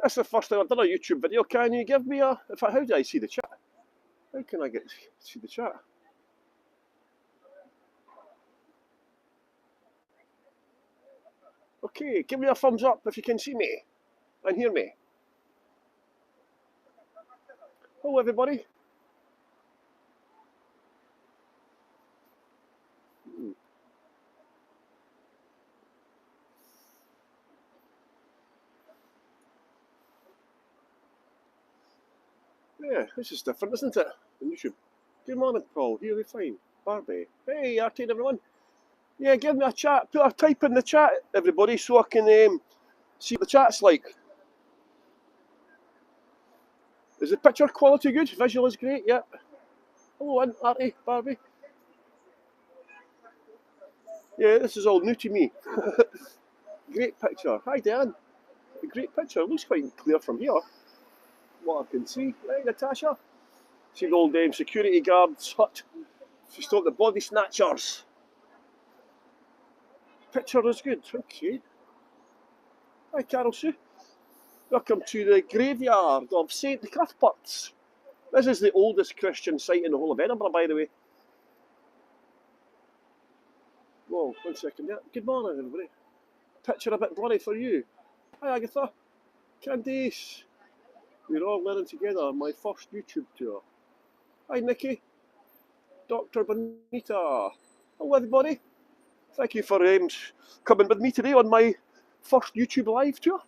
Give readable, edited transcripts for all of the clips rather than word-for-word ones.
That's the first time I've done a YouTube video. Can you give me a... how do I see the chat? How can I see the chat? Okay, give me a thumbs up if you can see me and hear me. Hello, everybody. Yeah, this is different, isn't it? On YouTube. Good morning, Paul. Here we fine. Barbie. Hey, Arcade, everyone. Yeah, give me a chat. Put a type in the chat, everybody, so I can see what the chat's like. Is the picture quality good? Visual is great, yep. Hello, Artie, Barbie. Yeah, this is all new to me. Great picture. Hi, Dan. A great picture. Looks quite clear from here. What I can see. Right, Natasha. See the old security guard's hut. To stop the body snatchers. Picture is good. Okay. Hi, Carol Sue. Welcome to the graveyard of St. Cuthbert's. This is the oldest Christian site in the whole of Edinburgh, by the way. Whoa, 1 second. Yeah. Good morning, everybody. Picture a bit blurry for you. Hi, Agatha. Candice. We're all learning together on my first YouTube tour. Hi, Nikki. Dr. Bonita. Hello, everybody. Thank you for coming with me today on my first YouTube live tour.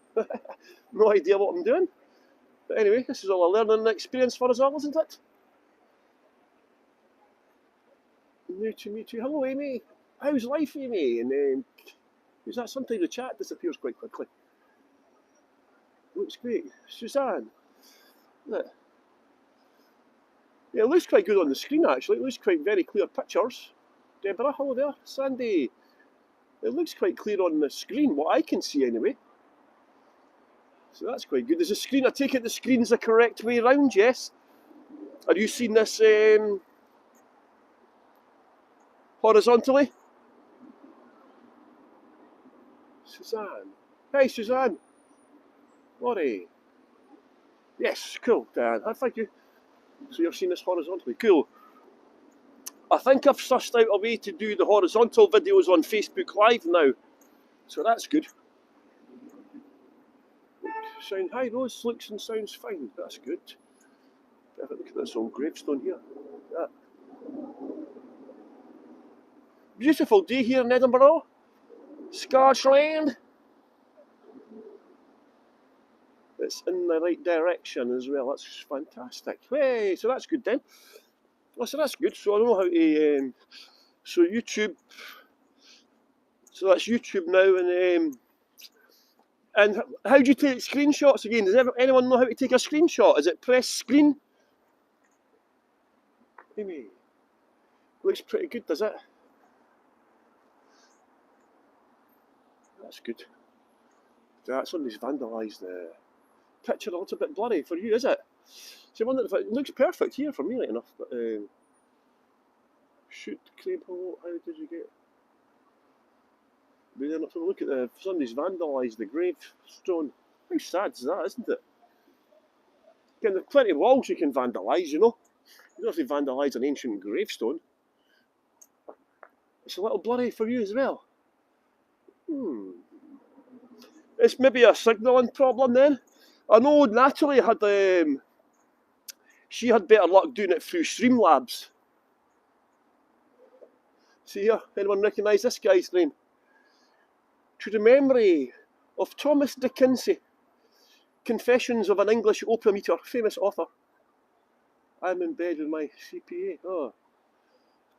No idea what I'm doing. But anyway, this is all a learning experience for us all, isn't it? New to me too. Hello, Amy. How's life, Amy? And is that sometimes the chat disappears quite quickly? Looks great. Suzanne. Yeah, it looks quite good on the screen, actually. It looks quite very clear pictures. Deborah, hello there. Sandy. It looks quite clear on the screen, what I can see anyway. So that's quite good. There's a screen. I take it the screen's the correct way round, yes? Are you seeing this horizontally? Suzanne. Hey, Suzanne. Laurie. Yes, cool, Dan. Thank you. So you're seeing this horizontally. Cool. I think I've sussed out a way to do the horizontal videos on Facebook Live now. So that's good. Sound high, Rose. Looks and sounds fine. That's good. Perfect. Look at this old gravestone here. Yeah. Beautiful day here in Edinburgh. Scotland. It's in the right direction as well. That's fantastic. Hey, so that's good then. Well, so that's good. So I know how to. So YouTube. So that's YouTube now, and how do you take screenshots again? Does anyone know how to take a screenshot? Is it press screen? Maybe. Looks pretty good, does it? That's good. That somebody's vandalised the picture a little bit blurry for you, is it? So I wonder if it looks perfect here for me, right enough. But shoot, Crable, how did you get? But then have a look at the somebody's vandalised the gravestone. How sad is that, isn't it? Again, there's plenty of walls you can vandalise, you know. You don't have to vandalise an ancient gravestone. It's a little blurry for you as well. It's maybe a signalling problem then. I know Natalie had she had better luck doing it through Streamlabs. See here, anyone recognise this guy's name? To the memory of Thomas Dickinson, Confessions of an English Opium Eater, famous author. I'm in bed with my CPA. Oh,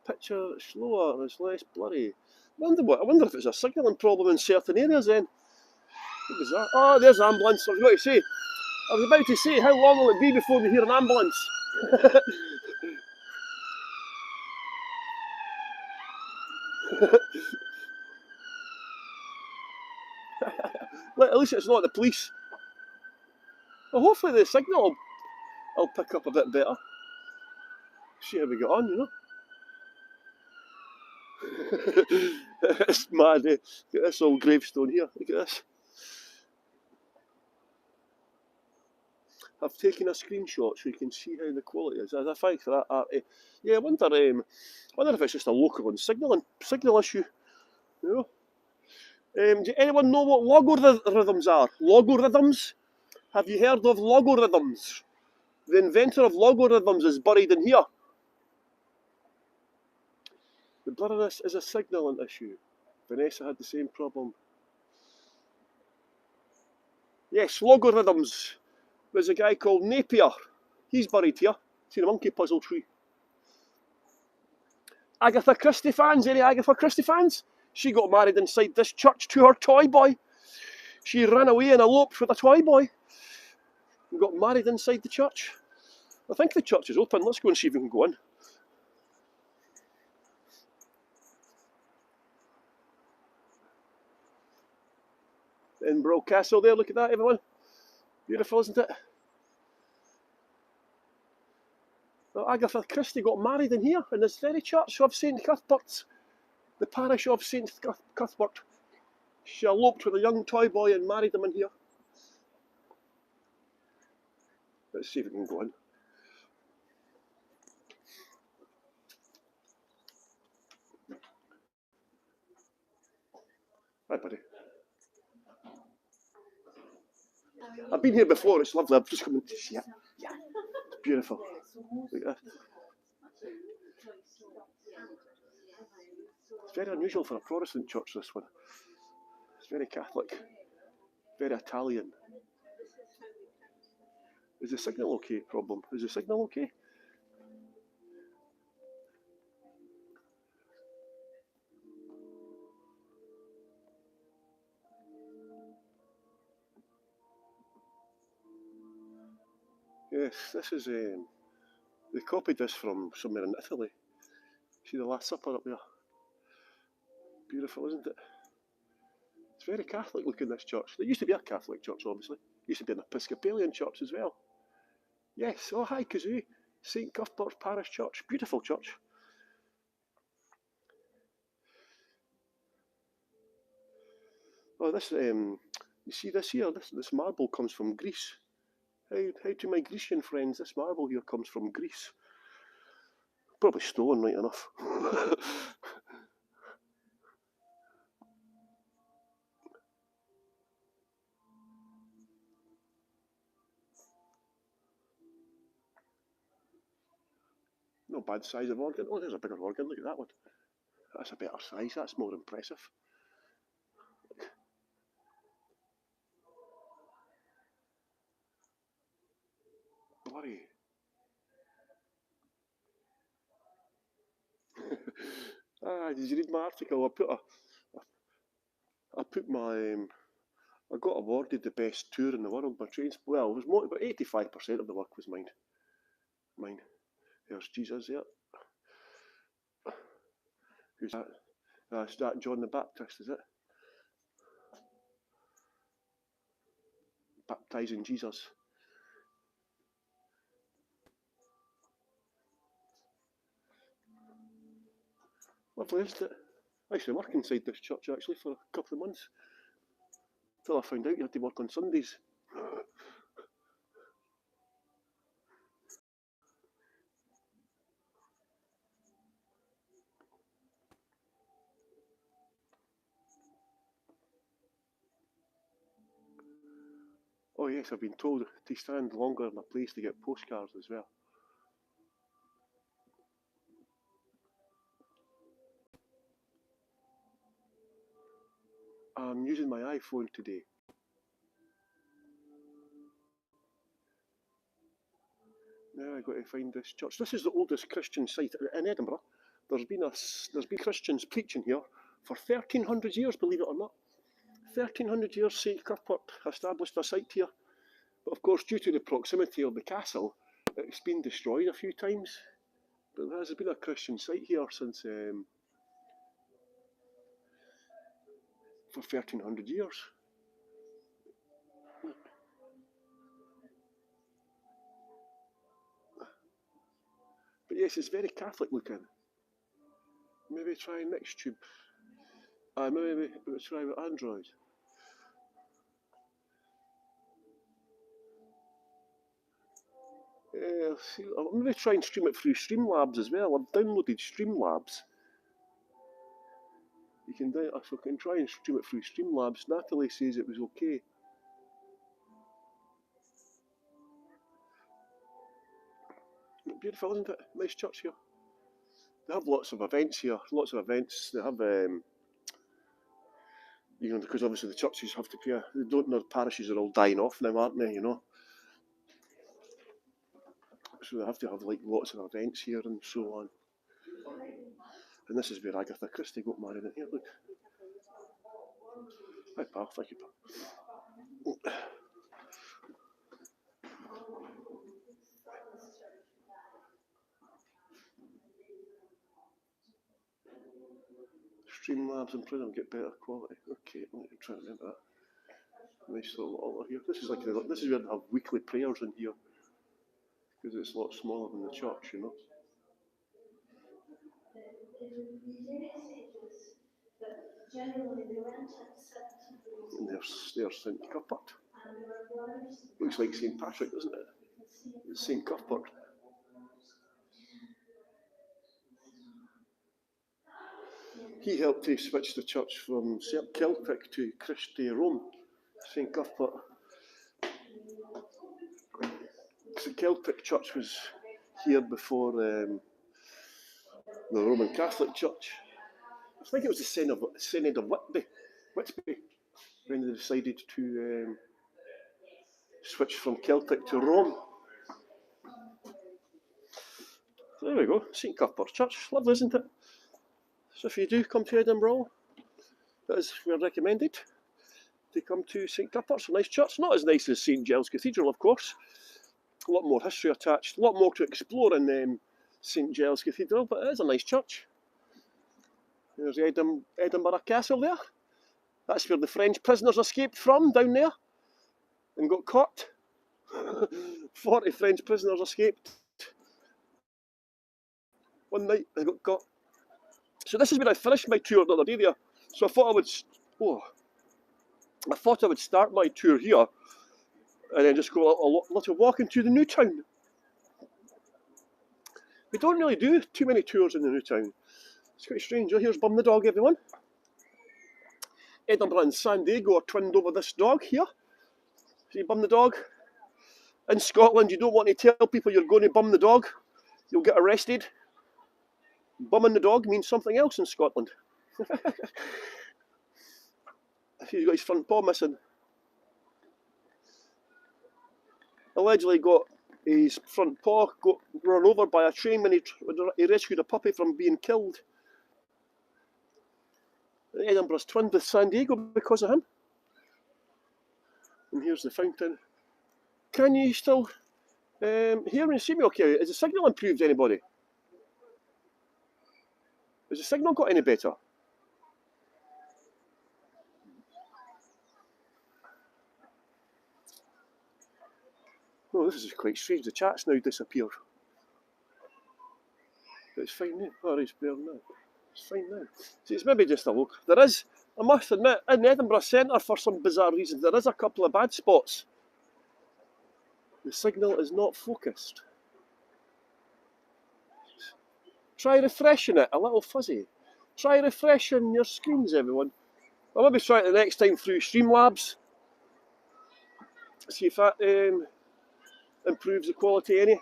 picture slower, it's less blurry. I wonder if it's a signalling problem in certain areas then. What was that? Oh, there's an ambulance. I was about to say, how long will it be before we hear an ambulance? At least it's not the police. Well, hopefully the signal will pick up a bit better. See how we get on, you know. It's mad, eh? Look at this old gravestone here. Look at this. have taken a screenshot so you can see how the quality is. I think that, yeah, I wonder if it's just a local and signal issue. You know? Do anyone know what logarithms are? Logarithms? Have you heard of logarithms? The inventor of logarithms is buried in here. The blurriness is a signalling issue. Vanessa had the same problem. Yes, logarithms. There's a guy called Napier. He's buried here. See the monkey puzzle tree. Agatha Christie fans? Any Agatha Christie fans? She got married inside this church to her toy boy. She ran away and eloped with a toy boy and got married inside the church. I think the church is open. Let's go and see if we can go in. Edinburgh Castle there, look at that, everyone. Beautiful, isn't it? Well, Agatha Christie got married in here, in this very church of St Cuthbert, the parish of St Cuthbert. She eloped with a young toy boy and married him in here. Let's see if we can go in. Hi, buddy. I've been here before, it's lovely. I've just come in to see it. Yeah, it's beautiful. Look at that. It's very unusual for a Protestant church, this one. It's very Catholic, very Italian. Is the signal okay? Problem. Is the signal okay? Yes, this is, they copied this from somewhere in Italy. See the Last Supper up there? Beautiful, isn't it? It's very Catholic looking, this church. There used to be a Catholic church, obviously. There used to be an Episcopalian church as well. Yes, oh hi Kazoo. St Cuthbert's Parish Church. Beautiful church. Oh, this, you see this here? This marble comes from Greece. How to my Grecian friends, this marble here comes from Greece. Probably stolen, right enough. No bad size of organ. Oh, there's a bigger organ. Look at that one. That's a better size. That's more impressive. Blurry. Did you read my article? I got awarded the best tour in the world by trains. Well, it was more, about 85% of the work was mine. There's Jesus there. Who's that? Is that John the Baptist, is it? Baptising Jesus. Lovely, isn't it? I used to work inside this church actually for a couple of months. Until I found out you had to work on Sundays. Oh yes, I've been told to stand longer in a place to get postcards as well. I'm using my iPhone today. Now I've got to find this church. This is the oldest Christian site in Edinburgh. There's been Christians preaching here for 1,300 years, believe it or not. 1,300 years St Cuthbert established a site here. But of course, due to the proximity of the castle, it's been destroyed a few times. But there has been a Christian site here since for 1,300 years. But yes, it's very Catholic looking. Maybe try Nextube. Maybe we'll try with Android. I'll maybe try and stream it through Streamlabs as well. I've downloaded Streamlabs. You can so I can try and stream it through Streamlabs. Natalie says it was okay. Beautiful, isn't it? Nice church here. They have lots of events here. Lots of events. They have, you know, because obviously the churches have to pay. They don't know. The parishes are all dying off now, aren't they? You know. So they have to have like lots of events here and so on. And this is where Agatha Christie got married in here. Look. Hi, pal. Thank you, pal. Streamlabs and print them get better quality. Okay, let me try and remember that. Nice little altar here. This is where they have weekly prayers in here because it's a lot smaller than the church, you know. And there's St Cuthbert. Looks like St Patrick, doesn't it? It's St Cuthbert. He helped to switch the church from Celtic to Christi Rome, St Cuthbert. The Celtic church was here before the Roman Catholic Church. I think it was the Synod of Whitby when they decided to switch from Celtic to Rome. So there we go, St Cuthbert Church. Lovely, isn't it? So if you do come to Edinburgh, that is, we're recommended to come to St Cuthbert's. A nice church. Not as nice as St Giles Cathedral, of course. A lot more history attached. A lot more to explore in St Giles Cathedral, but it is a nice church. There's Edinburgh Castle there. That's where the French prisoners escaped from, down there, and got caught. 40 French prisoners escaped. One night they got caught. So this is where I finished my tour the other day there. So I thought I would start my tour here, and then just go a little walk into the new town. We don't really do too many tours in the new town. It's quite strange. Oh, here's Bum the dog, everyone. Edinburgh and San Diego are twinned over this dog here. See Bum the dog? In Scotland, you don't want to tell people you're going to bum the dog. You'll get arrested. Bumming the dog means something else in Scotland. He's got his front paw missing. Allegedly got his front paw got run over by a train when he rescued a puppy from being killed. Edinburgh's twinned with San Diego because of him. And here's the fountain. Can you still hear and see me okay? Is the signal improved, anybody? Has the signal got any better? Oh, this is quite strange. The chat's now disappeared. But it's fine now. Oh, it's better now. It's fine now. See, it's maybe just a look. There is, I must admit, in the Edinburgh Centre, for some bizarre reasons, there is a couple of bad spots. The signal is not focused. Try refreshing it, a little fuzzy. Try refreshing your screens, everyone. I'll maybe try it the next time through Streamlabs. See if that improves the quality any.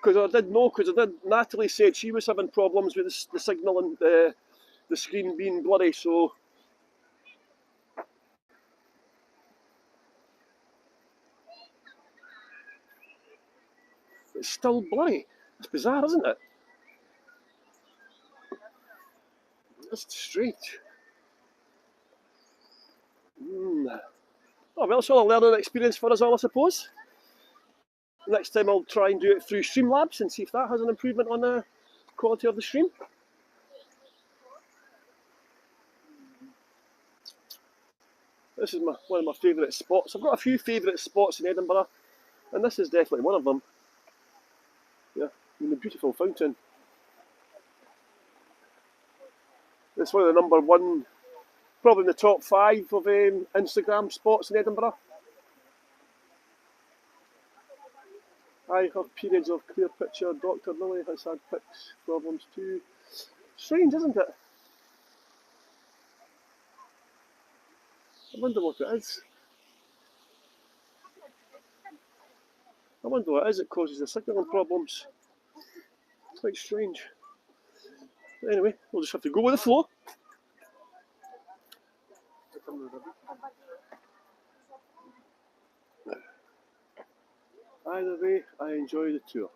Because Natalie said she was having problems with the signal and the screen being blurry, so it's still blurry. It's bizarre, isn't it? That's strange. Oh well, it's all a learning experience for us all, I suppose. Next time I'll try and do it through Streamlabs and see if that has an improvement on the quality of the stream. This is one of my favourite spots. I've got a few favourite spots in Edinburgh, and this is definitely one of them. Yeah, in the beautiful fountain. It's one of the number one, probably in the top 5 of Instagram spots in Edinburgh. I have periods of clear picture. Dr. Lily has had pics problems too. Strange, isn't it? I wonder what it is. I wonder what it is that causes the signalling problems. Quite strange. Anyway, we'll just have to go with the flow. Either way, I enjoy the tour.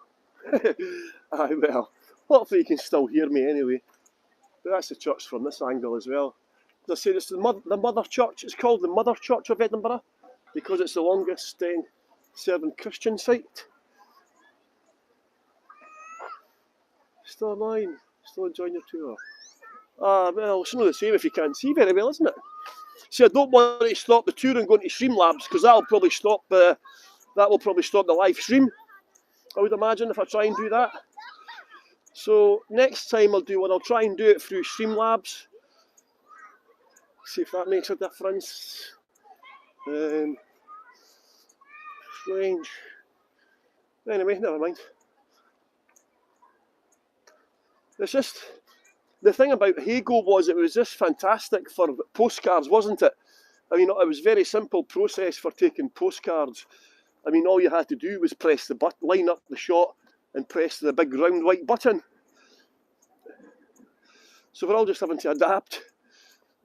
Aye, well, hopefully you can still hear me anyway. But that's the church from this angle as well. As I say, it's the mother church. It's called the Mother Church of Edinburgh because it's the longest serving Christian site. Still online, still enjoying your tour. Well, it's not the same if you can't see very well, isn't it? See, I don't want to stop the tour and go into Streamlabs because that will probably stop the live stream. I would imagine if I try and do that. So next time I'll try and do it through Streamlabs. See if that makes a difference. Strange. Anyway, never mind. It's just the thing about Heygo was it was just fantastic for postcards, wasn't it? I mean, it was a very simple process for taking postcards. I mean, all you had to do was press the button, line up the shot, and press the big round white button. So we're all just having to adapt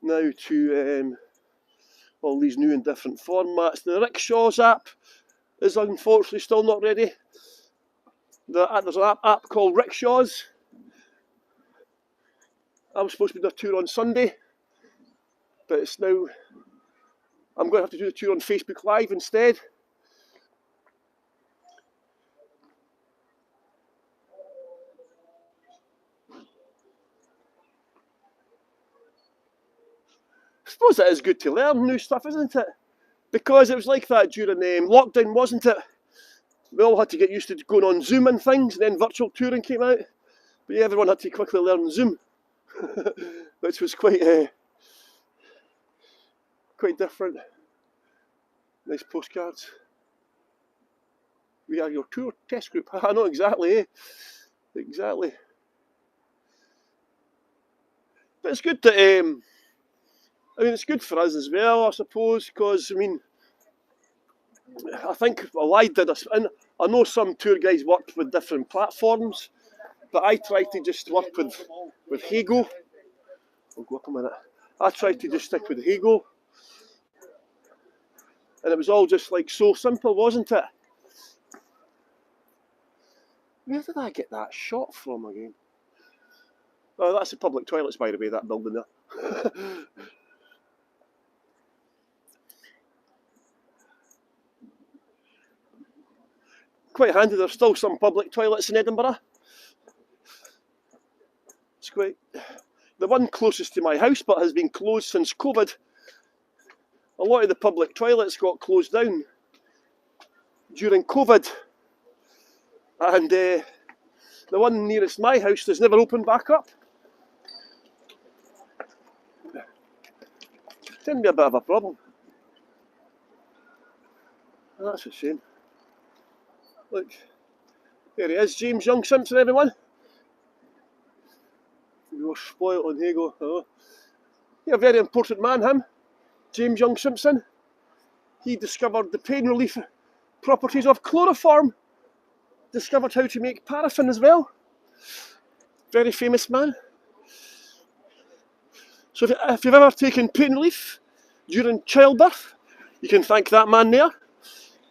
now to all these new and different formats. The Rickshaws app is unfortunately still not ready. There's an app called Rickshaws. I was supposed to do a tour on Sunday, but it's now, I'm going to have to do the tour on Facebook Live instead. I suppose it is good to learn new stuff, isn't it? Because it was like that during lockdown, wasn't it? We all had to get used to going on Zoom and things, and then virtual touring came out. But yeah, everyone had to quickly learn Zoom, which was quite different. Nice postcards. We are your tour test group. I know exactly, eh? Exactly. But it's good that, it's good for us as well, I suppose, because, I think, well, I did, and I know some tour guides worked with different platforms, but I tried to just work with Heygo. I'll go up a minute. I tried to just stick with Heygo, and it was all just like so simple, wasn't it? Where did I get that shot from again? Oh, that's the public toilets, by the way, that building there. Quite handy, there's still some public toilets in Edinburgh. It's quite... The one closest to my house but has been closed since COVID. A lot of the public toilets got closed down during COVID. And the one nearest my house has never opened back up. It's going to be a bit of a problem. And that's a shame. Look, there he is, James Young Simpson, everyone. You're spoiled on Heygo. Oh. He's a very important man, him. James Young Simpson. He discovered the pain relief properties of chloroform. Discovered how to make paraffin as well. Very famous man. So if you've ever taken pain relief during childbirth, you can thank that man there.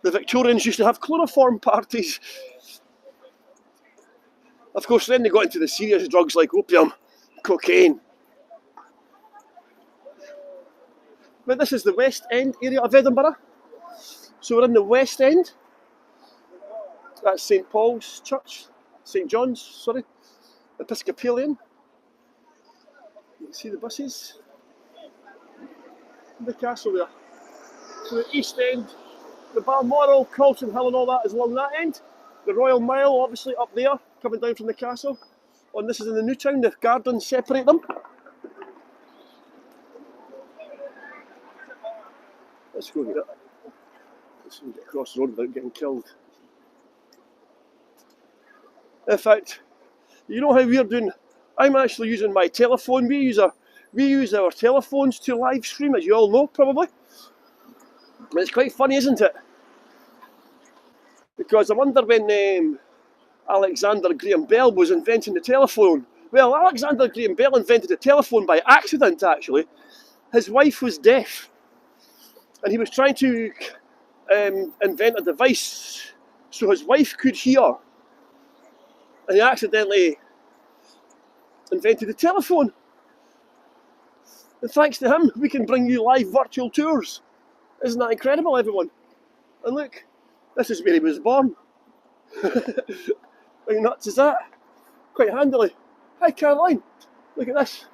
The Victorians used to have chloroform parties. Of course, then they got into the serious drugs like opium, cocaine. But this is the West End area of Edinburgh. So we're in the West End. That's St Paul's Church, St John's, sorry, Episcopalian. You can see the buses. The castle there. So the East End, the Balmoral, Calton Hill and all that is along that end. The Royal Mile obviously up there, coming down from the castle. And this is in the New Town, the gardens separate them. Let's go get it. Let's get across the road without getting killed. In fact, you know how we're doing? I'm actually using my telephone. We use our telephones to live stream, as you all know, probably. And it's quite funny, isn't it? Because I wonder when Alexander Graham Bell was inventing the telephone. Well, Alexander Graham Bell invented the telephone by accident, actually. His wife was deaf, and he was trying to invent a device so his wife could hear. And he accidentally invented the telephone. And thanks to him, we can bring you live virtual tours. Isn't that incredible, everyone? And look, this is where he was born. How nuts is that? Quite handily. Hi, Caroline. Look at this.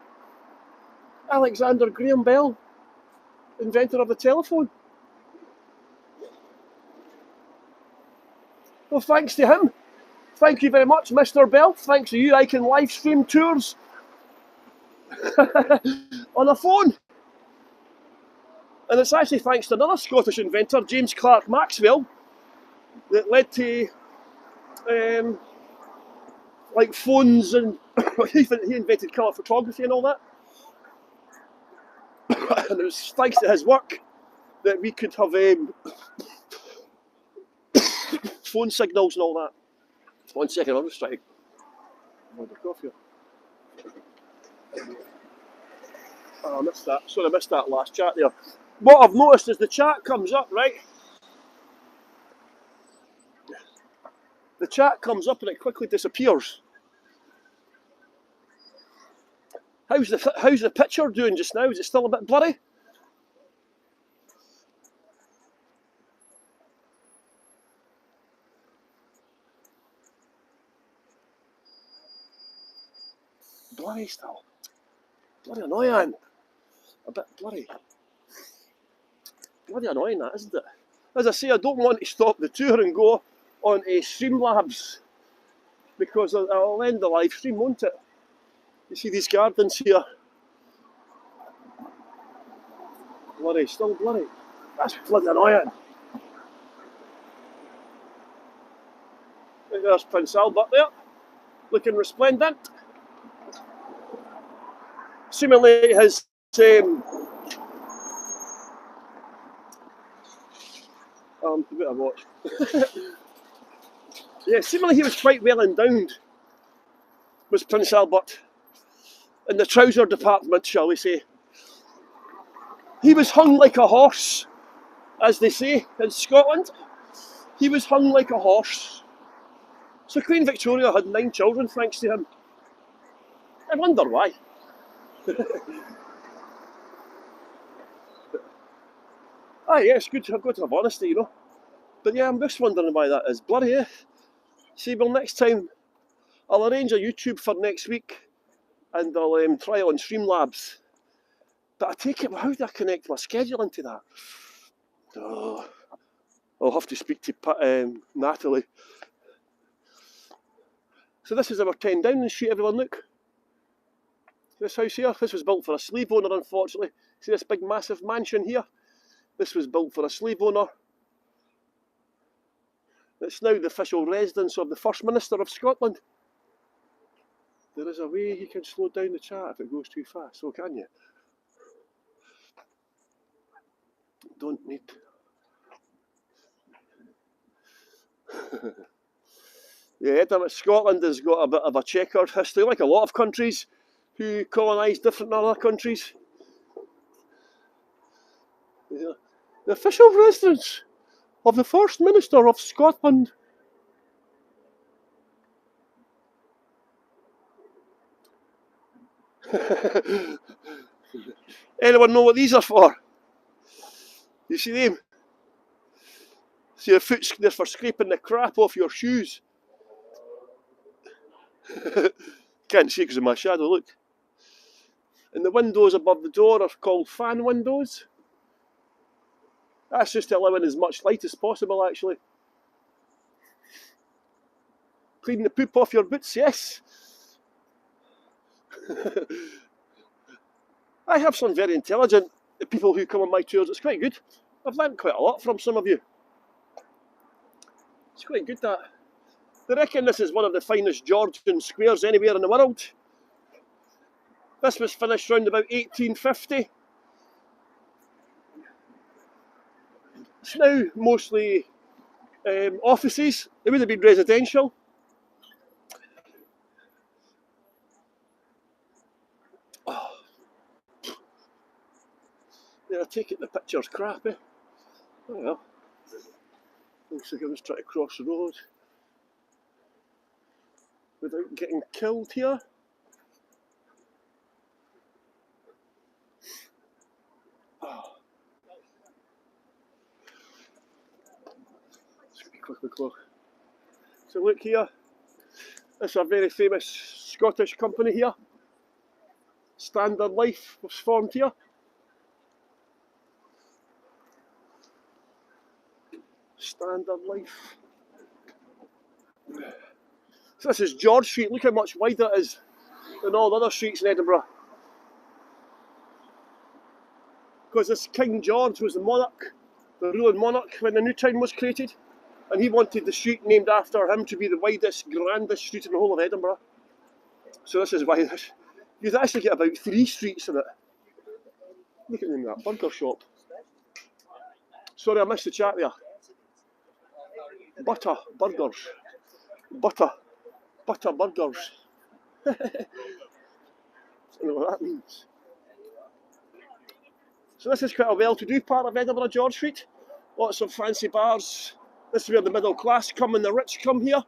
Alexander Graham Bell, inventor of the telephone. Well, thanks to him. Thank you very much, Mr. Bell. Thanks to you, I can live stream tours on a phone. And it's actually thanks to another Scottish inventor, James Clerk Maxwell, that led to like phones, and he invented colour photography and all that. And it was thanks to his work that we could have phone signals and all that. 1 second, I'll just try to hold the coffee. Oh, I missed that. Sorry, I missed that last chat there. What I've noticed is the chat comes up, right? The chat comes up and it quickly disappears. How's the picture doing just now? Is it still a bit blurry? Blurry still. Bloody annoying. A bit blurry. Bloody annoying that, isn't it? As I say, I don't want to stop the tour and go on a Streamlabs because I'll end the live stream, won't it? You see these gardens here? Blurry, still blurry. That's bloody annoying. There's Prince Albert there, looking resplendent. Seemingly his a bit of watch. Yeah, seemingly he was quite well endowed, was Prince Albert, in the trouser department, shall we say. He was hung like a horse, as they say in Scotland. He was hung like a horse. So Queen Victoria had 9 children thanks to him. I wonder why. Yes, good to have honesty, you know. But yeah, I'm just wondering why that is. Blurry, eh? See, well, next time I'll arrange a YouTube for next week and I'll try it on Streamlabs. But I take it, well, how do I connect my schedule into that? Oh, I'll have to speak to Natalie. So this is our 10 Downing Street, everyone, look. This house here, this was built for a slave owner, unfortunately. See this big massive mansion here? This was built for a slave owner. It's now the official residence of the First Minister of Scotland. There is a way you can slow down the chat if it goes too fast, so can you? Don't need. Yeah, Edinburgh, Scotland has got a bit of a checkered history, like a lot of countries who colonised different other countries. Yeah. The official residence of the First Minister of Scotland. Anyone know what these are for? You see them? See the foot's there for scraping the crap off your shoes. Can't see because of my shadow, look. And the windows above the door are called fan windows. That's just to allow in as much light as possible, actually. Clean the poop off your boots, yes. I have some very intelligent people who come on my tours. It's quite good. I've learned quite a lot from some of you. It's quite good, that. They reckon this is one of the finest Georgian squares anywhere in the world. This was finished around about 1850. It's now mostly offices. It would have been residential. Oh. Yeah, I take it the picture's crappy. Oh well. Looks like I was trying to cross the road without getting killed here. Oh. Let's quickly close. So look here. This is a very famous Scottish company here. Standard Life was formed here. Standard Life. So this is George Street. Look how much wider it is than all the other streets in Edinburgh. Because this King George was the monarch, the ruling monarch when the new town was created. And he wanted the street named after him to be the widest, grandest street in the whole of Edinburgh. So this is why this. You'd actually get about 3 streets in it. Look at the name of that burger shop. Sorry, I missed the chat there. Butter burgers. Butter burgers. I don't know what that means. So this is quite a well-to-do part of Edinburgh, George Street. Lots of fancy bars. This is where the middle class come and the rich come here,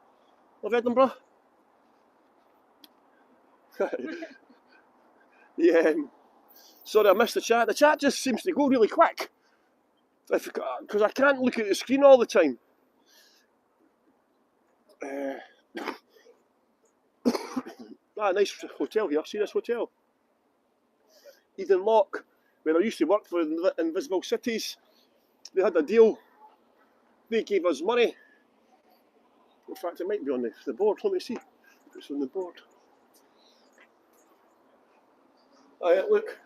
of Edinburgh. Yeah. Sorry, I missed the chat. The chat just seems to go really quick. Because I can't look at the screen all the time. Nice hotel here. See this hotel? Eden Lock, where I used to work for Invisible Cities. They had a deal. They gave us money. In fact, it might be on the board. Let me see. It's on the board. Look.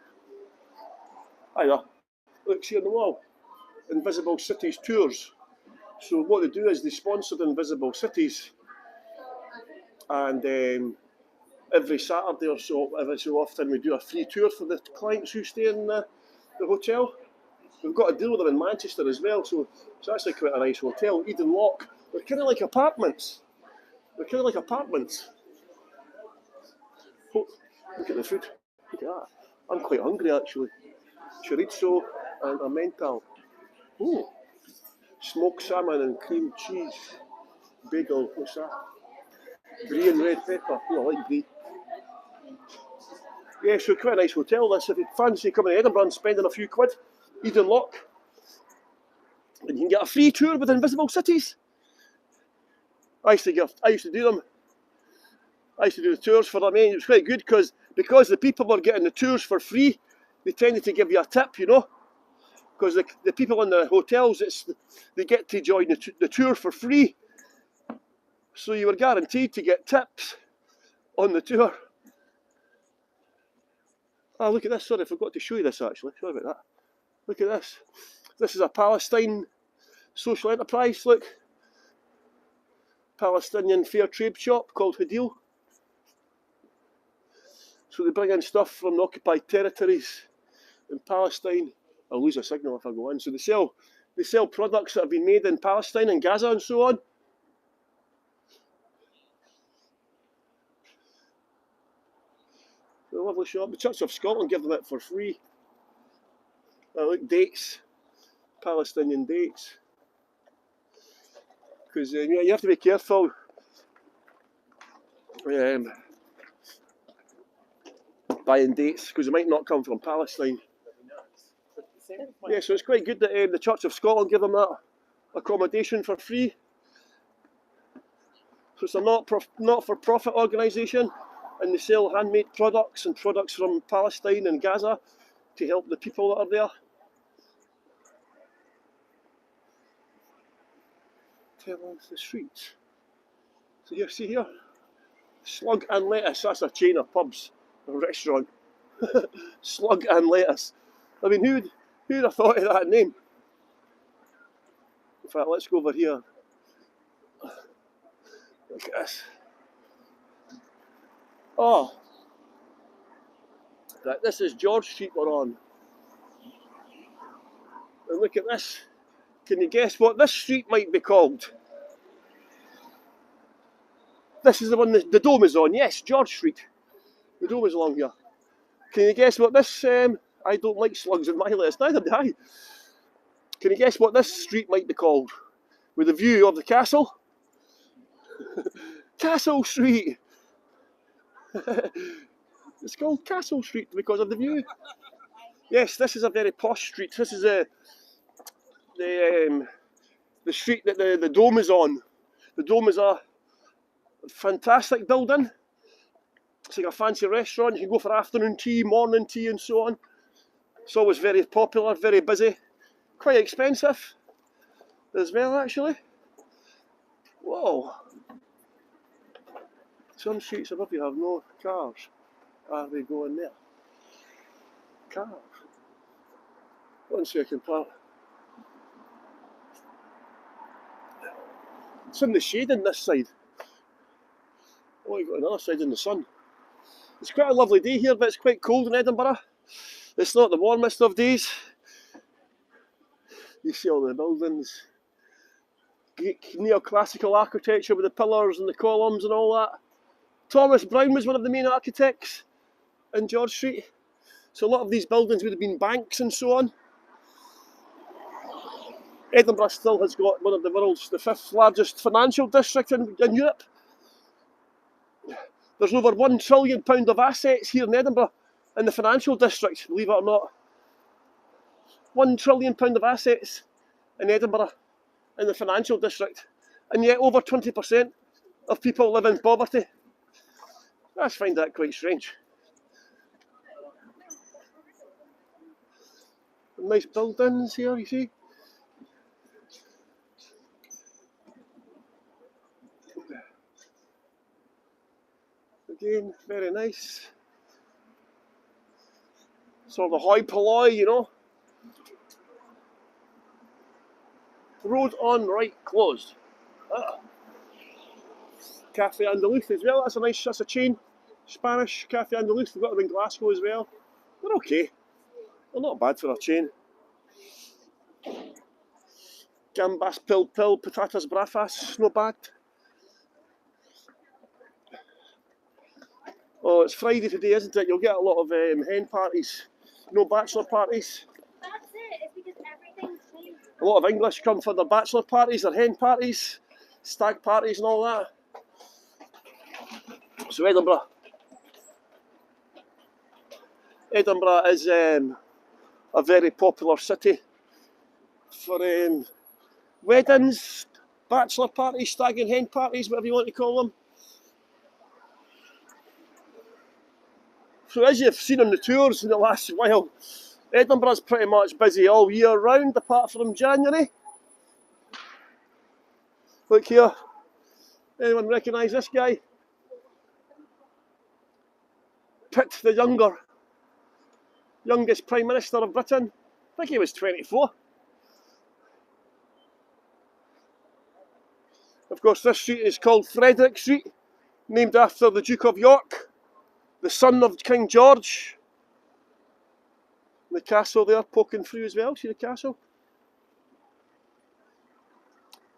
Hiya. Look, see on the wall. Invisible Cities Tours. So what they do is they sponsored Invisible Cities. And every Saturday or so, every so often, we do a free tour for the clients who stay in the hotel. We've got a deal with them in Manchester as well, so it's actually quite a nice hotel. Eden Lock. They're kind of like apartments. Oh, look at the food. Look at that. I'm quite hungry actually. Chorizo and a mental. Oh, smoked salmon and cream cheese. Bagel. What's that? Brie and red pepper. Oh, I like brie. Yeah, so quite a nice hotel this. If you fancy coming to Edinburgh and spending a few quid, Eden Lock. And you can get a free tour with Invisible Cities. I used to do them. I used to do the tours for them. It was quite good because the people were getting the tours for free, they tended to give you a tip, you know. Because the people in the hotels, they get to join the tour for free. So you were guaranteed to get tips on the tour. Oh, look at this. Sorry, I forgot to show you this actually. Sorry about that. Look at this. This is a Palestine social enterprise. Look. Palestinian fair trade shop called Heygo. So they bring in stuff from the occupied territories in Palestine. I'll lose a signal if I go in. So they sell products that have been made in Palestine and Gaza and so on. A lovely shop. The Church of Scotland give them it for free. Look, dates. Palestinian dates. Because you have to be careful. Buying dates, because they might not come from Palestine. Yeah, so it's quite good that the Church of Scotland give them that accommodation for free. So it's a not-for-profit organisation, and they sell handmade products and products from Palestine and Gaza to help the people that are there. Tell us the streets. So you see here, Slug and Lettuce. That's a chain of pubs, a restaurant. Slug and Lettuce. I mean, who'd have thought of that name? In fact, let's go over here. Look at this. Oh, this is George Street we're on. And look at this. Can you guess what this street might be called? This is the one the dome is on. Yes, George Street. The dome is along here. Can you guess what this... I don't like slugs in my list, neither do I. Can you guess what this street might be called? With a view of the castle? Castle Street. It's called Castle Street because of the view. Yes, this is a very posh street. This is the street that the dome is on. The dome is a fantastic building. It's like a fancy restaurant. You can go for afternoon tea, morning tea and so on. It's always very popular, very busy. Quite expensive as well, actually. Whoa. Some streets above you have no cars. Are they going there? Cars. 1 second, Pat. It's in the shade on this side. Oh, you've got another side in the sun. It's quite a lovely day here, but it's quite cold in Edinburgh. It's not the warmest of days. You see all the buildings. Greek neoclassical architecture with the pillars and the columns and all that. Thomas Browne was one of the main architects in George Street. So a lot of these buildings would have been banks and so on. Edinburgh still has got one of the world's, the 5th largest financial district in Europe. There's over £1 trillion of assets here in Edinburgh in the financial district, believe it or not. £1 trillion of assets in Edinburgh in the financial district. And yet over 20% of people live in poverty. I find that quite strange. Nice buildings here, you see. Again, very nice. Sort of hoi polloi, you know. Road on right closed. Cafe Andaluz as well. That's a chain. Spanish Cafe Andaluz. We've got them in Glasgow as well. They're okay. They're not bad for a chain. Gambas pil, patatas bravas, no bad. Oh, it's Friday today, isn't it? You'll get a lot of hen parties. No bachelor parties. That's it. It's because everything's changed. A lot of English come for their bachelor parties, their hen parties, stag parties and all that. So Edinburgh is a very popular city for weddings, bachelor parties, stag and hen parties, whatever you want to call them. So as you've seen on the tours in the last while, Edinburgh's pretty much busy all year round apart from January. Look here, anyone recognise this guy? Pitt the youngest Prime Minister of Britain. I think he was 24. Of course, this street is called Frederick Street, named after the Duke of York, the son of King George. The castle there poking through as well, see the castle?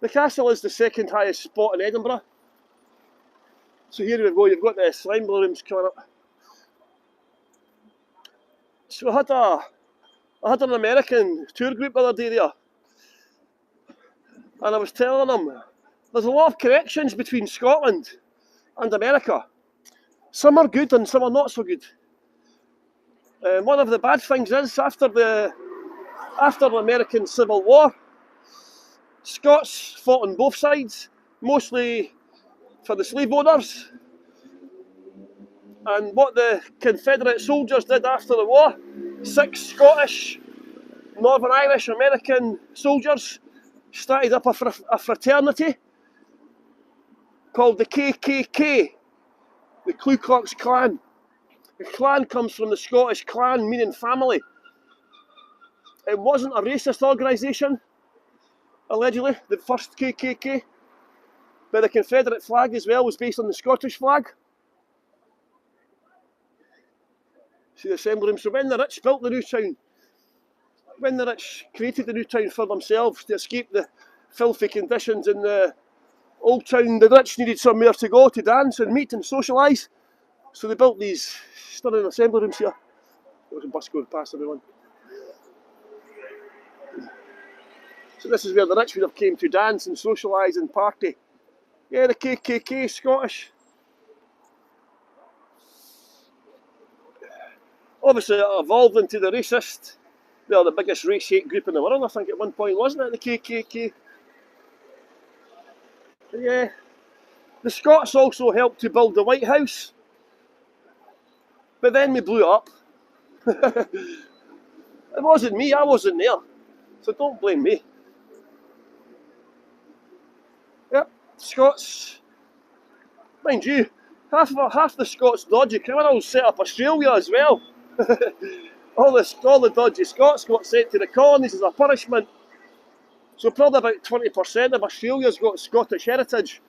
The castle is the second highest spot in Edinburgh. So here we go, you've got the slime balloons coming up. So I had an American tour group the other day there, and I was telling them there's a lot of connections between Scotland and America. Some are good and some are not so good. One of the bad things is after the American Civil War, Scots fought on both sides, mostly for the slave owners. And what the Confederate soldiers did after the war, 6 Scottish, Northern Irish, American soldiers started up a fraternity called the KKK, the Ku Klux Klan. The clan comes from the Scottish clan, meaning family. It wasn't a racist organisation, allegedly, the first KKK, But the Confederate flag as well was based on the Scottish flag. See the assembly room. So when the rich built the new town, when the rich created the new town for themselves to escape the filthy conditions in the old town, the rich needed somewhere to go to dance and meet and socialise. So they built these stunning assembly rooms here. There was a bus going past everyone. So this is where the rich would have came to dance and socialise and party. Yeah, the KKK, Scottish. Obviously it evolved into the racist. They are the biggest race hate group in the world, I think at one point, wasn't it, the KKK? Yeah. The Scots also helped to build the White House. But then we blew up. It wasn't me, I wasn't there. So don't blame me. Yep, Scots. Mind you, half the Scots dodgy criminals set up Australia as well. all the dodgy Scots got sent to the colonies as a punishment. So probably about 20% of Australia's got Scottish heritage.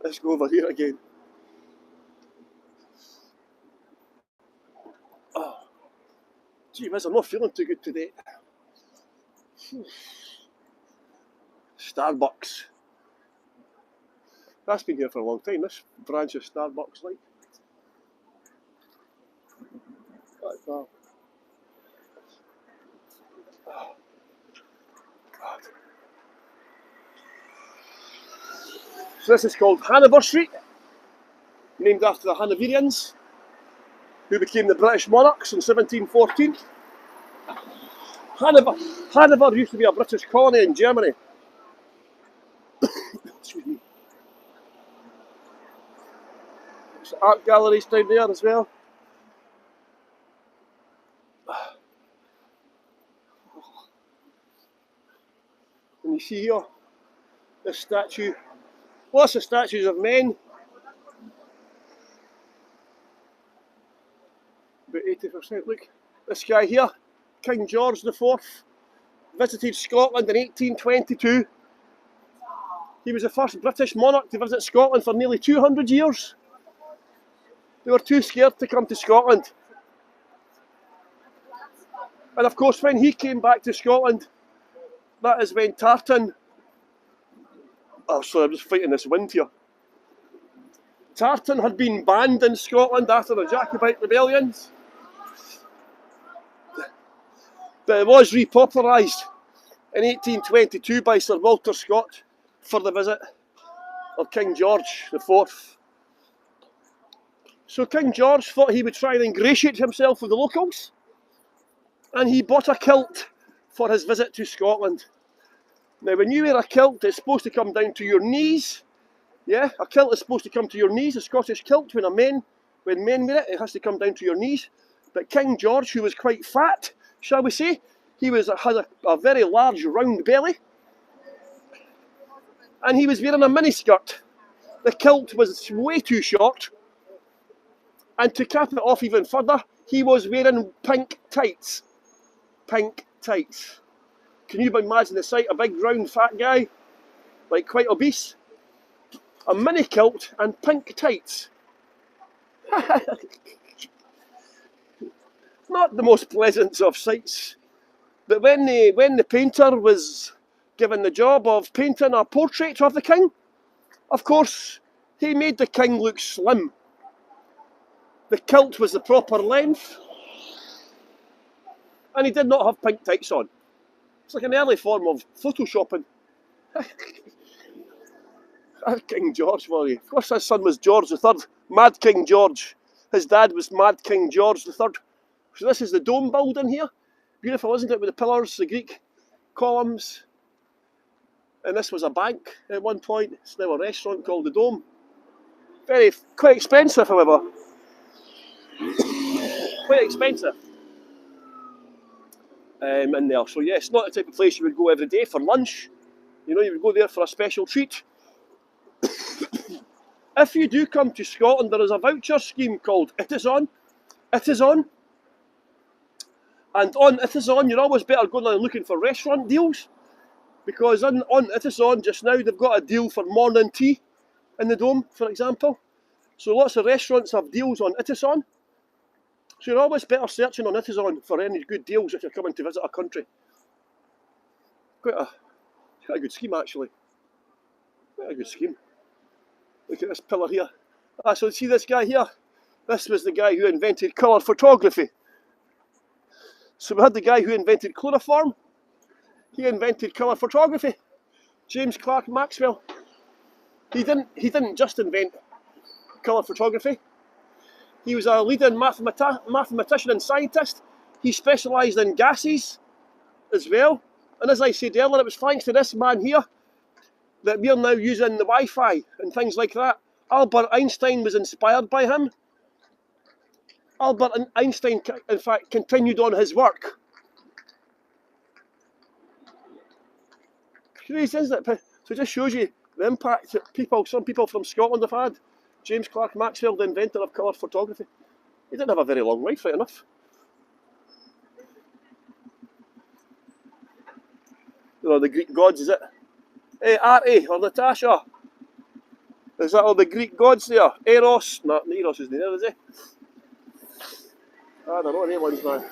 Let's go over here again. Oh, gee whiz, I'm not feeling too good today. Starbucks. That's been here for a long time, this branch of Starbucks, like. Oh, God. So this is called Hanover Street, named after the Hanoverians, who became the British monarchs in 1714. Hanover used to be a British colony in Germany. Excuse me. There's art galleries down there as well. And you see here, this statue, lots of statues of men. About 80%, look. This guy here, King George IV, visited Scotland in 1822. He was the first British monarch to visit Scotland for nearly 200 years. They were too scared to come to Scotland. And of course, when he came back to Scotland, that is when Tartan... Oh, sorry, I'm just fighting this wind here. Tartan had been banned in Scotland after the Jacobite rebellions. But it was repopularised in 1822 by Sir Walter Scott for the visit of King George IV. So King George thought he would try and ingratiate himself with the locals, and he bought a kilt for his visit to Scotland. Now when you wear a kilt, it's supposed to come down to your knees. Yeah, a kilt is supposed to come to your knees, a Scottish kilt. When men wear it, it has to come down to your knees. But King George, who was quite fat, shall we say, he had a very large round belly, and he was wearing a miniskirt. The kilt was way too short, and to cap it off even further, he was wearing pink tights. Pink tights. Can you imagine the sight? A big round fat guy, like quite obese, a mini kilt and pink tights. Not the most pleasant of sights. But when the painter was given the job of painting a portrait of the king, of course, he made the king look slim. The kilt was the proper length, and he did not have pink tights on. It's like an early form of photoshopping. King George, for you. Of course, his son was George III, Mad King George. His dad was Mad King George III. So this is the dome building here. Beautiful, isn't it, with the pillars, the Greek columns. And this was a bank at one point. It's now a restaurant called the Dome. Quite expensive, however. Quite expensive. In there. So yes, not the type of place you would go every day for lunch. You know, you would go there for a special treat. If you do come to Scotland, there is a voucher scheme called It Is On. It Is On. And on It Is On, you're always better going and looking for restaurant deals. Because on Itison just now they've got a deal for morning tea in the Dome, for example. So lots of restaurants have deals on Itison. So you're always better searching on Itison for any good deals if you're coming to visit a country. Quite a good scheme actually. Quite a good scheme. Look at this pillar here. So see this guy here? This was the guy who invented colour photography. So we had the guy who invented chloroform. He invented colour photography. James Clerk Maxwell. He didn't just invent colour photography. He was a leading mathematician and scientist. He specialised in gases as well. And as I said earlier, it was thanks to this man here that we're now using the Wi-Fi and things like that. Albert Einstein was inspired by him. Albert Einstein, in fact, continued on his work. Crazy, isn't it? So it just shows you the impact that some people from Scotland have had. James Clerk Maxwell, the inventor of colour photography. He didn't have a very long life, right enough. You know, the Greek gods, is it? Hey, Artie or Natasha. Is that all the Greek gods there? Eros? No, Eros isn't there, is he? I don't know any ones, man.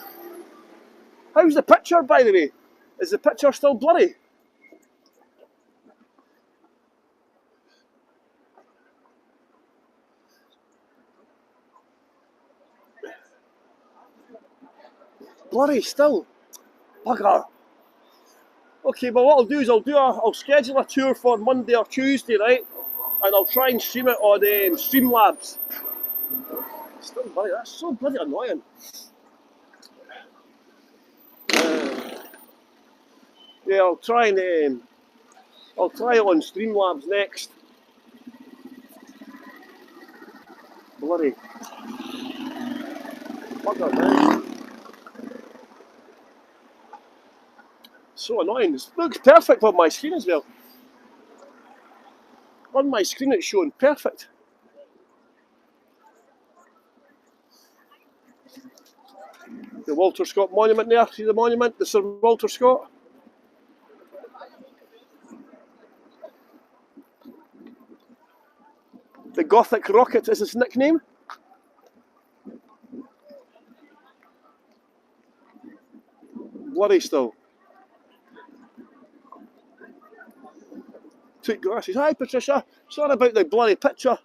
How's the picture, by the way? Is the picture still blurry? Blurry still? Bugger. Okay, well what I'll do is I'll schedule a tour for Monday or Tuesday, right? And I'll try and stream it on Streamlabs. Still blurry, that's so bloody annoying. Yeah, I'll try it on Streamlabs next. Bloody bugger, man. So annoying. It looks perfect on my screen as well. On my screen it's showing perfect. The Walter Scott monument there. See the monument? The Sir Walter Scott. The Gothic Rocket is his nickname. Blurry still. Took glasses. Hi Patricia. Sorry about the blurry picture.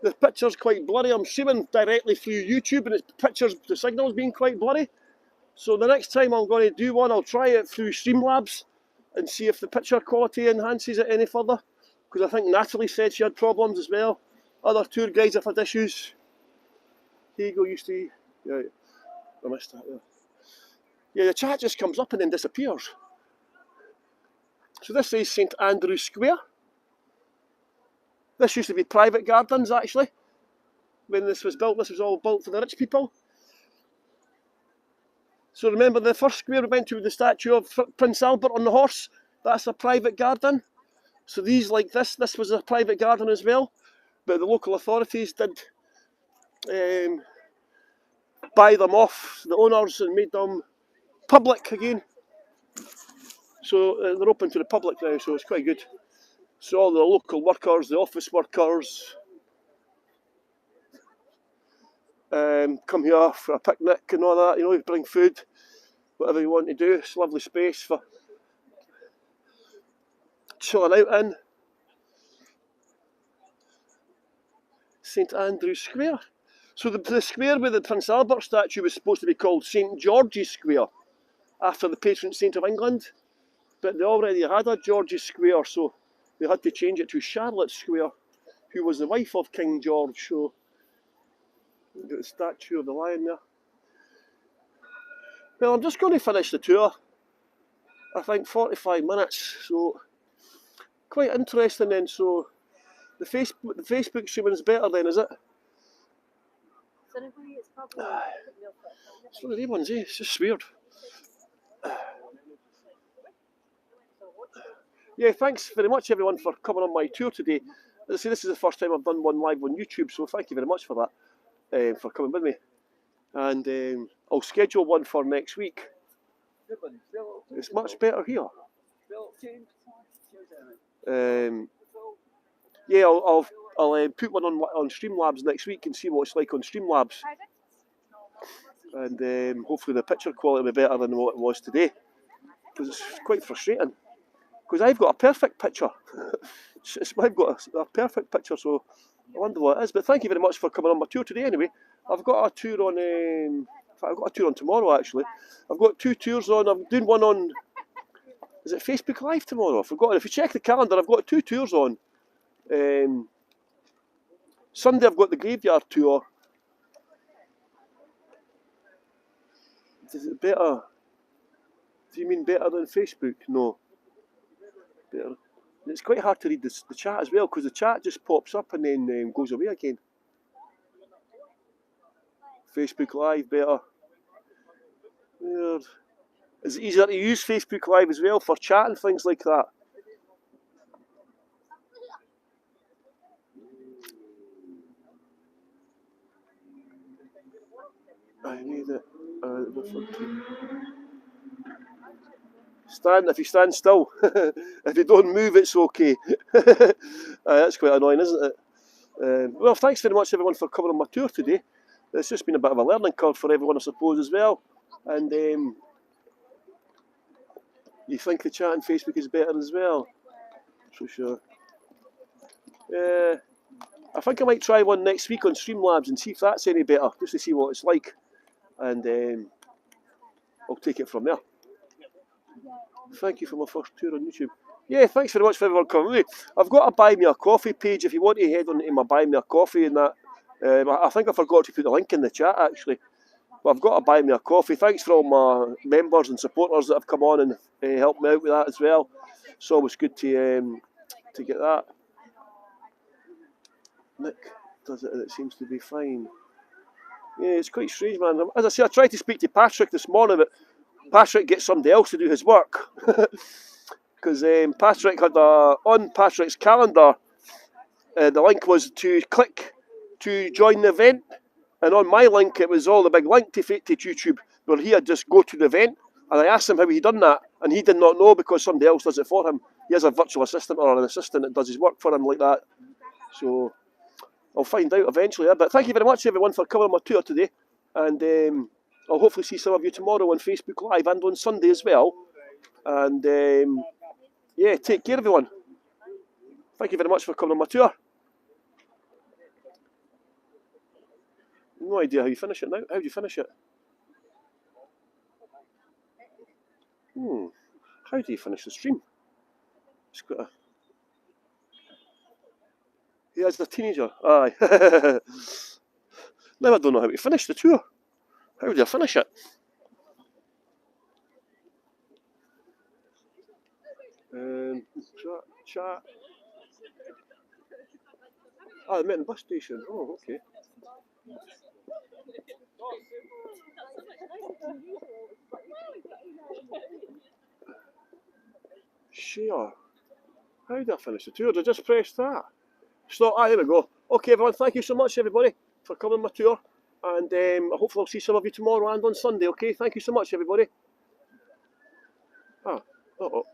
The picture's quite blurry. I'm streaming directly through YouTube and the signal's been quite blurry. So the next time I'm going to do one, I'll try it through Streamlabs and see if the picture quality enhances it any further. Because I think Natalie said she had problems as well. Other tour guides have had issues. Heygo used to... Yeah, I missed that there. Yeah, the chat just comes up and then disappears. So this is St Andrew's Square. This used to be private gardens actually. When this was built, this was all built for the rich people. So remember the first square we went to with the statue of Prince Albert on the horse? That's a private garden. So these like this was a private garden as well. But the local authorities did buy them off the owners and made them public again. So they're open to the public now, so it's quite good. So all the local workers, the office workers, come here for a picnic and all that, you know, bring food, whatever you want to do. It's a lovely space for chilling out in. St Andrew's Square. So the square where the Prince Albert statue was supposed to be called St George's Square, after the patron saint of England. But they already had a George's Square, so they had to change it to Charlotte Square, who was the wife of King George. So, got the statue of the lion there. Well, I'm just going to finish the tour. I think 45 minutes, so quite interesting then. So, the Facebook streaming is better then, is it? It's one of these ones, eh? It's just weird. Yeah, thanks very much everyone for coming on my tour today. As I say, this is the first time I've done one live on YouTube, so thank you very much for that, for coming with me. And I'll schedule one for next week. It's much better here. Yeah, I'll put one on Streamlabs next week and see what it's like on Streamlabs, and hopefully the picture quality will be better than what it was today, because it's quite frustrating. Because I've got a perfect picture. I've got a perfect picture, so I wonder what it is. But thank you very much for coming on my tour today. Anyway, I've got a tour on. In fact, I've got a tour on tomorrow. Actually, I've got 2 tours on. I'm doing one on. Is it Facebook Live tomorrow? I forgot. If you check the calendar, I've got 2 tours on. Sunday I've got the graveyard tour. Is it better? Do you mean better than Facebook? No. Better. It's quite hard to read the chat as well, because the chat just pops up and then goes away again. Facebook Live better. Weird. Is it easier to use Facebook Live as well for chat and things like that? I need it. If you stand still. If you don't move, it's okay. That's quite annoying, isn't it? Well, thanks very much everyone for coming on my tour today. It's just been a bit of a learning curve for everyone, I suppose, as well. And you think the chat on Facebook is better as well? So sure. I think I might try one next week on Streamlabs and see if that's any better, just to see what it's like. And I'll take it from there. Thank you for my first tour on YouTube. Yeah, thanks very much for everyone coming. I've got a Buy Me a Coffee page if you want to head on to my Buy Me a Coffee and that. I think I forgot to put the link in the chat actually. But I've got a Buy Me a Coffee. Thanks for all my members and supporters that have come on and helped me out with that as well. It's always good to get that. Nick does it and it seems to be fine. Yeah, it's quite strange, man. As I say, I tried to speak to Patrick this morning, but Patrick gets somebody else to do his work. Because Patrick had on Patrick's calendar, the link was to click to join the event. And on my link, it was all the big link to YouTube, where he had just go to the event. And I asked him how he done that, and he did not know because somebody else does it for him. He has a virtual assistant or an assistant that does his work for him like that. So I'll find out eventually. But thank you very much, everyone, for coming on my tour today. And I'll hopefully see some of you tomorrow on Facebook Live and on Sunday as well. And yeah, take care, everyone. Thank you very much for coming on my tour. No idea how you finish it now. How do you finish it? How do you finish the stream? It's got a... Yeah, as a teenager. Aye. Now I don't know how to finish the tour. How do I finish it? Chat. Ah, I met in the bus station. Oh, okay. Share. How do I finish the tour? Did I just press that? Stop. Ah, here we go. Okay, everyone. Thank you so much, everybody, for coming on my tour. And hopefully I'll see some of you tomorrow and on Sunday. Okay. Thank you so much, everybody. Ah. Uh-oh.